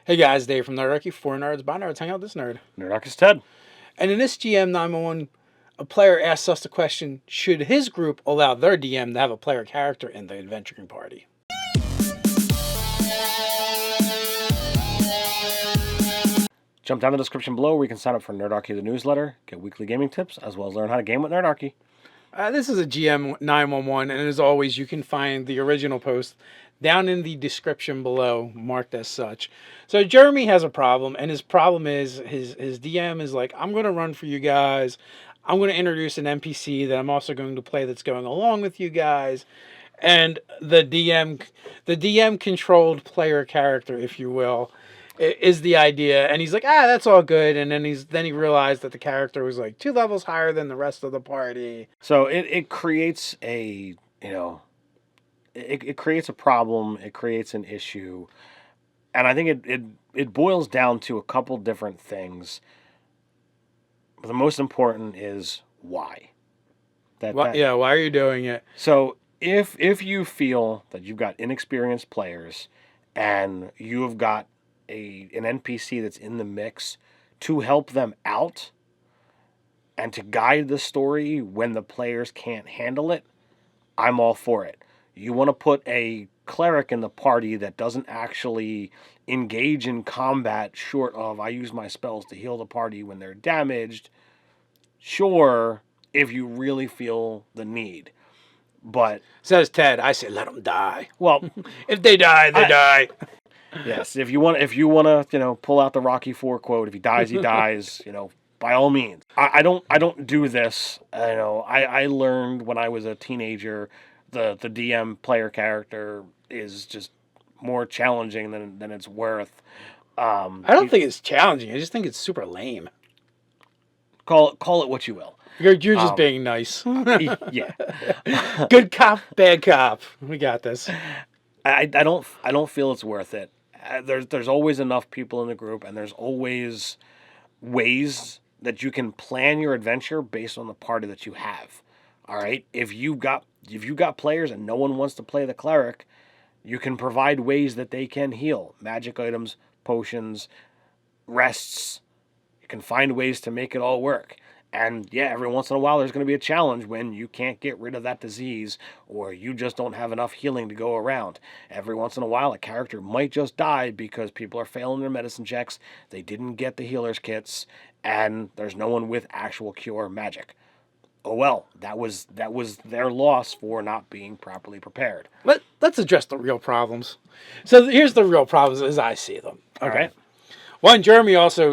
Hey guys, Dave from Nerdarchy, for nerds, by nerds, hang out with this nerd. Nerdarchy's Ted. And in this GM 911, a player asks us the question, should his group allow their DM to have a player character in the adventuring party? Jump down to the description below where you can sign up for Nerdarchy the newsletter, get weekly gaming tips, as well as learn how to game with Nerdarchy. This is a GM 911, and as always, you can find the original post down in the description below, marked as such. So Jeremy has a problem, and his problem is his DM is like, I'm going to run for you guys. I'm going to introduce an NPC that I'm also going to play that's going along with you guys. And the DM controlled player character, if you will, is the idea. And he's like, that's all good. And then he realized that the character was like 2 levels higher than the rest of the party. So it creates a, it creates a problem, it creates an issue. And I think it boils down to a couple different things. But the most important is why. Why are you doing it? So if you feel that you've got inexperienced players and you have got an NPC that's in the mix to help them out and to guide the story when the players can't handle it, I'm all for it. You want to put a cleric in the party that doesn't actually engage in combat short of I use my spells to heal the party when they're damaged. Sure, if you really feel the need. But says Ted, I say let them die. Well, if they die, they die. Yes, if you want to, pull out the Rocky IV quote, if he dies, he dies. By all means. I don't do this. I learned when I was a teenager, the DM player character is just more challenging than it's worth. I don't think it's challenging. I just think it's super lame. Call it what you will. You're just being nice. Yeah. Good cop, bad cop. We got this. I don't feel it's worth it. There's always enough people in the group, and there's always ways that you can plan your adventure based on the party that you have. All right, if you got players and no one wants to play the cleric, you can provide ways that they can heal, magic items, potions, rests. You can find ways to make it all work. And yeah, every once in a while there's going to be a challenge when you can't get rid of that disease or you just don't have enough healing to go around. Every once in a while a character might just die because people are failing their medicine checks, they didn't get the healer's kits, and there's no one with actual cure magic. Oh well, that was their loss for not being properly prepared. Let's address the real problems. So here's the real problems as I see them. Okay. Right. One, Jeremy also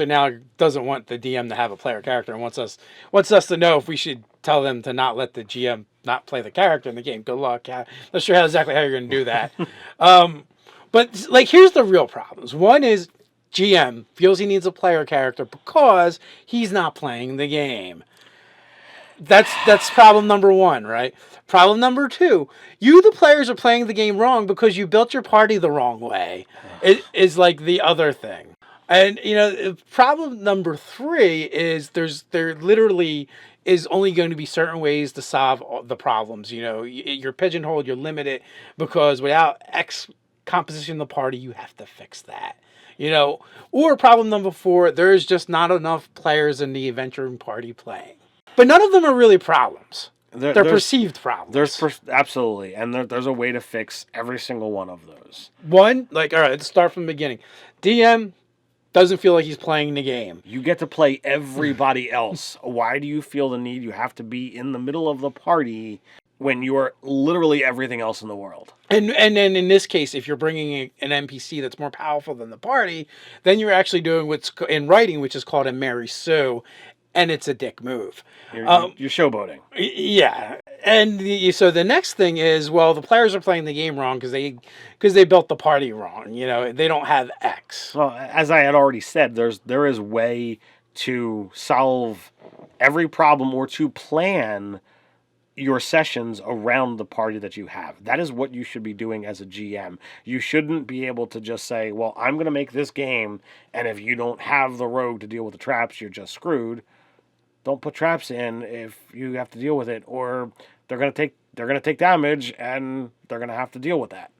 now doesn't want the DM to have a player character and wants us to know if we should tell them to not let the GM not play the character in the game. Good luck. Not sure exactly how you're going to do that. But here's the real problems. One is GM feels he needs a player character because he's not playing the game. That's problem number 1, right? Problem number 2, you the players are playing the game wrong because you built your party the wrong way. It is like the other thing. And problem number 3 is there literally is only going to be certain ways to solve the problems. You're pigeonholed, you're limited because without X composition of the party, you have to fix that. Or problem number 4, there's just not enough players in the adventuring party playing. But none of them are really problems. They're perceived problems. Absolutely. And there's a way to fix every single one of those. One, all right, let's start from the beginning. DM doesn't feel like he's playing the game. You get to play everybody else. Why do you feel the need you have to be in the middle of the party when you are literally everything else in the world? And then in this case, if you're bringing an NPC that's more powerful than the party, then you're actually doing what's in writing, which is called a Mary Sue. And it's a dick move. You're showboating. Yeah. And so the next thing is, well, the players are playing the game wrong because they built the party wrong. They don't have X. Well, as I had already said, there is way to solve every problem or to plan your sessions around the party that you have. That is what you should be doing as a GM. You shouldn't be able to just say, well, I'm going to make this game, and if you don't have the rogue to deal with the traps, you're just screwed. Don't put traps in if you have to deal with it, or they're going to take damage and they're going to have to deal with that.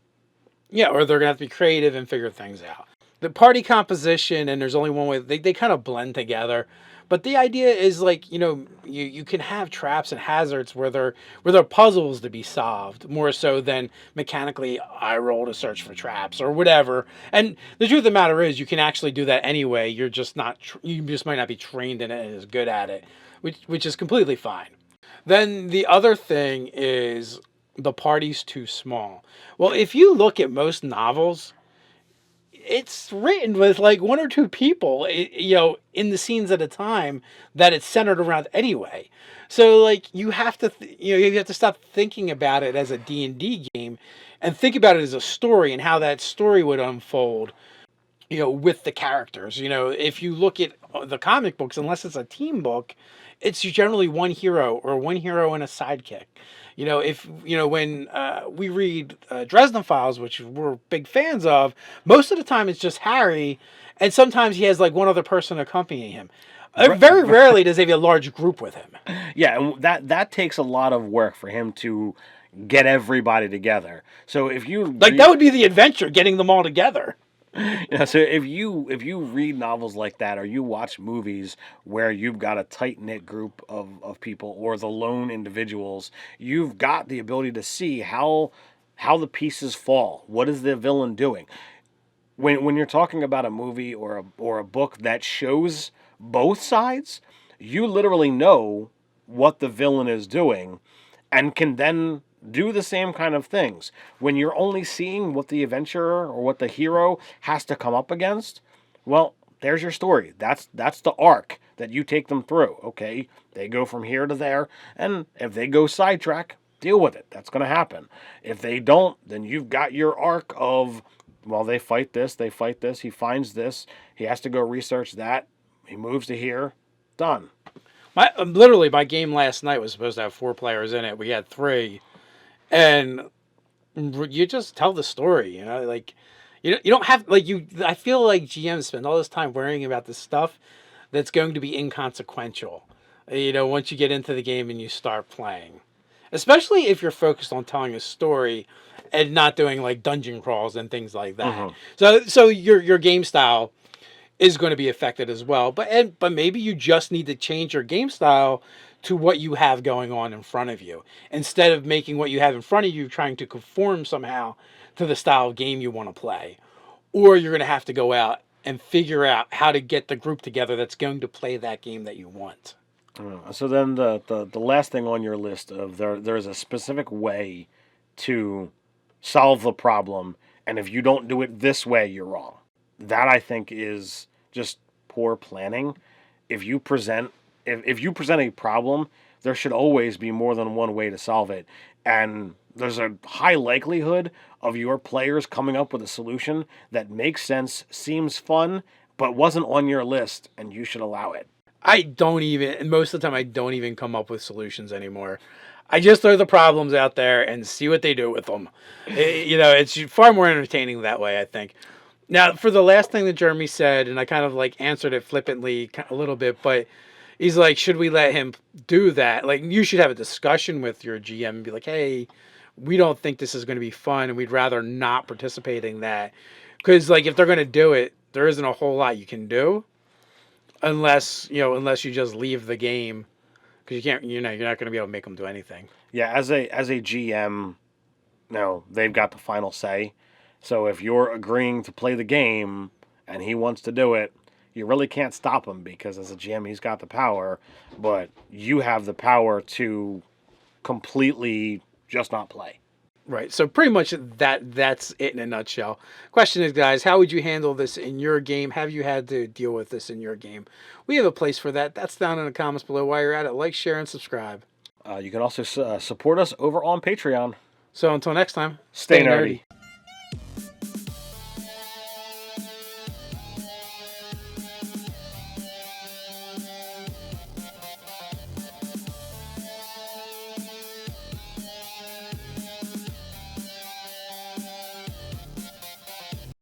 Yeah, or they're going to have to be creative and figure things out. the party composition and there's only one way they kind of blend together. But the idea is like, you can have traps and hazards where there are puzzles to be solved more so than mechanically I roll to search for traps or whatever. And the truth of the matter is you can actually do that anyway. You're just not you just might not be trained in it and as good at it, which is completely fine. Then the other thing is the party's too small. Well, if you look at most novels, it's written with like one or two people, in the scenes at a time that it's centered around anyway. So like you have to, you have to stop thinking about it as a D&D game and think about it as a story and how that story would unfold, with the characters. If you look at the comic books, unless it's a team book, it's generally one hero or one hero and a sidekick. If when we read Dresden Files, which we're big fans of, most of the time it's just Harry, and sometimes he has like one other person accompanying him. Very rarely does he have a large group with him. Yeah, and that takes a lot of work for him to get everybody together. So if you That would be the adventure, getting them all together. So if you read novels like that, or you watch movies where you've got a tight knit group of people, or the lone individuals, you've got the ability to see how the pieces fall. What is the villain doing? When you're talking about a movie or a book that shows both sides, you literally know what the villain is doing, and can then do the same kind of things. When you're only seeing what the adventurer or what the hero has to come up against, well, there's your story. That's the arc that you take them through. Okay, they go from here to there, and if they go sidetrack, deal with it. That's going to happen. If they don't, then you've got your arc of, well, they fight this, he finds this, he has to go research that, he moves to here, done. My game last night was supposed to have 4 players in it. We had 3. And you just tell the story, like you don't have like you. I feel like GMs spend all this time worrying about this stuff that's going to be inconsequential. Once you get into the game and you start playing, especially if you're focused on telling a story and not doing like dungeon crawls and things like that. So your game style is going to be affected as well. But maybe you just need to change your game style to what you have going on in front of you, instead of making what you have in front of you trying to conform somehow to the style of game you want to play. Or you're going to have to go out and figure out how to get the group together that's going to play that game that you want. So then the last thing on your list of there's a specific way to solve the problem, and if you don't do it this way, you're wrong. That, I think, is just poor planning. If you present a problem, there should always be more than one way to solve it. And there's a high likelihood of your players coming up with a solution that makes sense, seems fun, but wasn't on your list, and you should allow it. Most of the time, I don't even come up with solutions anymore. I just throw the problems out there and see what they do with them. It's far more entertaining that way, I think. Now, for the last thing that Jeremy said, and I kind of like answered it flippantly a little bit, but he's like, should we let him do that? Like, you should have a discussion with your GM and be like, hey, we don't think this is going to be fun, and we'd rather not participate in that. Because, like, if they're going to do it, there isn't a whole lot you can do unless you just leave the game. Because you're not going to be able to make them do anything. Yeah, as a GM, they've got the final say. So if you're agreeing to play the game and he wants to do it, you really can't stop him, because as a GM, he's got the power, but you have the power to completely just not play. Right. So pretty much that's it in a nutshell. Question is, guys, how would you handle this in your game? Have you had to deal with this in your game? We have a place for that. That's down in the comments below. While you're at it, like, share, and subscribe. You can also support us over on Patreon. So until next time, Stay nerdy.